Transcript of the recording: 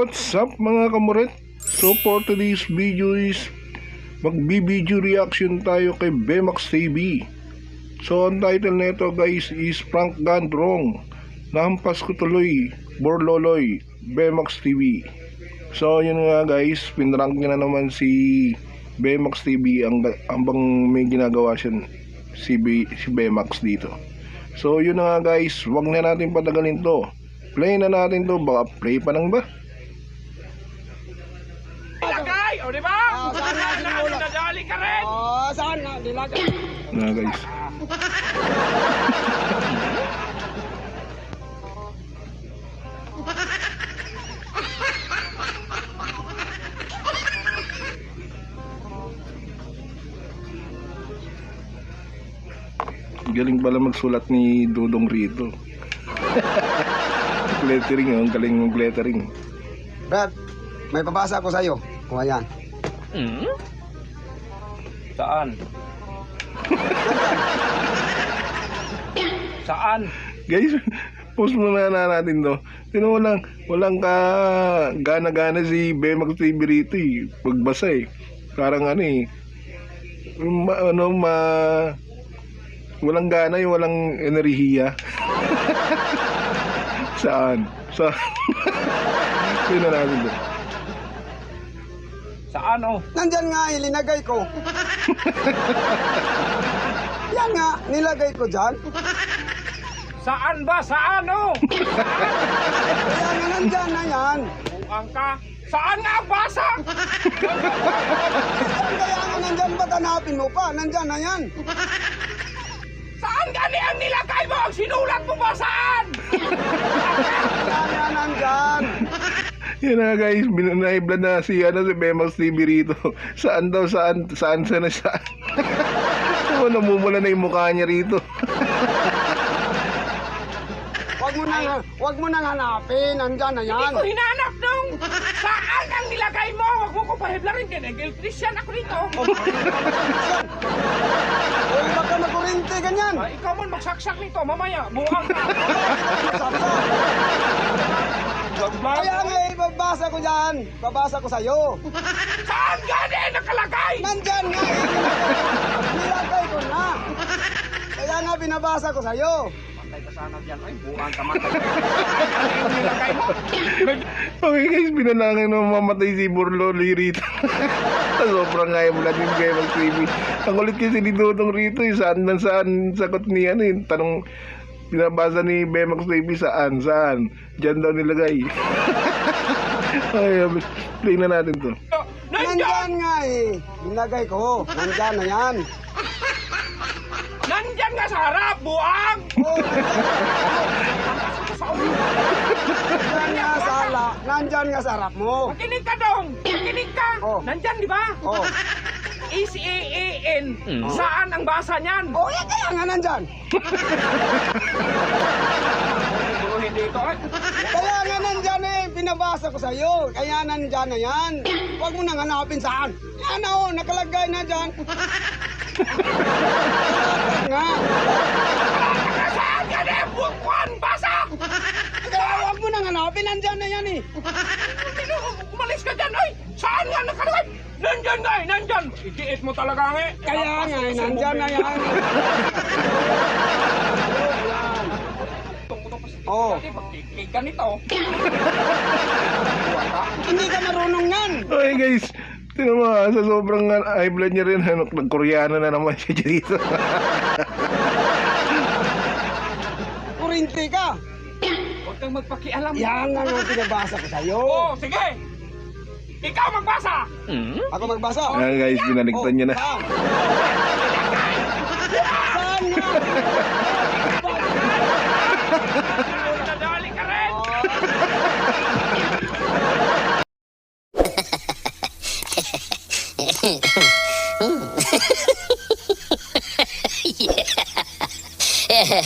What's up mga kamuret? So for today's video is mag-video reaction tayo kay Bemax TV. So ang title nito guys is Prank Gone Wrong. Nahampas ko tuloy, Borloloy, Bemax TV. So yun nga guys, pinrank niya na naman si Bemax TV ambang may ginagawa siya si Bemax dito. So yun na nga guys, wag na natin patagalin to. Play na natin to, baka play pa lang ba? Nilagay, o diba? Saan na, nadali ka rin? Saan na, nilagay? Na guys. Galing pala magsulat ni Dudong rito. Lettering, ang galing ng lettering. Brad, may pabasa ko sa'yo. Kuha yan. Saan? Saan? Guys, post muna natin to. Sino walang gana-gana si Bemax TV rito eh. Pagbasa eh. Parang ano eh. Walang gana yung walang enerhiya. Saan? Sino natin to? Saan o? Nandyan nga, ilinagay ko. Yan nga, nilagay ko dyan. Saan ba? Saan o? Kaya nga nandyan na yan. Buang ka. Saan nga ang basa? Kaya nga nandyan, ba't hanapin mo pa? Nandyan na yan. Saan gani ang nilagay mo? Ang sinulat mo ba saan? Kaya nga nandyan. Yan na guys, binanaiblad na si Bemax TV rito. Saan daw, saan na siya. Oh, namumula na yung mukha niya rito. Wag mo nang hanapin, nandyan na yan. Hindi ko hinanap nung saan ang nilagay mo. Huwag mo ko pahiblarin din. Christian ako rito. Uy, baka makurente, ganyan. Ikaw man magsaksak nito mamaya. Buang ka. Kaya nga, babasa ko dyan. Babasa ko sa'yo. Saan gani nakalagay? Nandyan nga, nilagay ko na. Kaya nga, binabasa ko sa'yo. Matay ka sana dyan. Ay, buang ka matay. Nilagay mo. Okay guys, binanangin na mamatay si Borloloy rito. Sobrang nga yung yung Bemax TV. Ang ulit kasi ni Dudong rito eh. Saan sagot ni tanong binabasa ni Bemax TV saan? Diyan daw nilagay. Okay, play na natin to. Nandyan nga eh. Nilagay ko. Nandyan na yan. Nandyan nga sa harap, buang! Oh, nandyan nga sa harap mo. Makinig ka dong! Makinig ka! Oh. Nandyan, di ba? Oh. E-C-A-A-N. Saan ang basa niyan? Oh, yan kaya nga nandyan. Hindi ito ay. Kaya nga nandyan eh. Pinabasa ko sa'yo. Kaya nandyan na yan. Huwag mo nang hanapin saan. Yan o, nakalagay na dyan. Nga. Saan yan eh? Buwan! Basa! Kaya huwag mo nang hanapin. Nandyan na yan eh. Umalis ka dyan, ay! Saan nga nakalagay? Nandyan nga eh, nandyan! Idiit mo talaga nga eh. Kaya nga eh, nandyan na yan. Oh. Pagkikig ka nito. Hindi ka marunong yan. Okay guys, tinan mo sa sobrang high blood niya rin, nag-Koreano na naman siya dito. Kurinti ka. Huwag kang magpakialam. Yan nga nga pinabasa ko sa'yo. Oo, sige! Ikaw magbasa! Ako magbasa. Ayan guys, binaligtan niya na. Saan? Saan nga? Nadali ka rin! Yeah.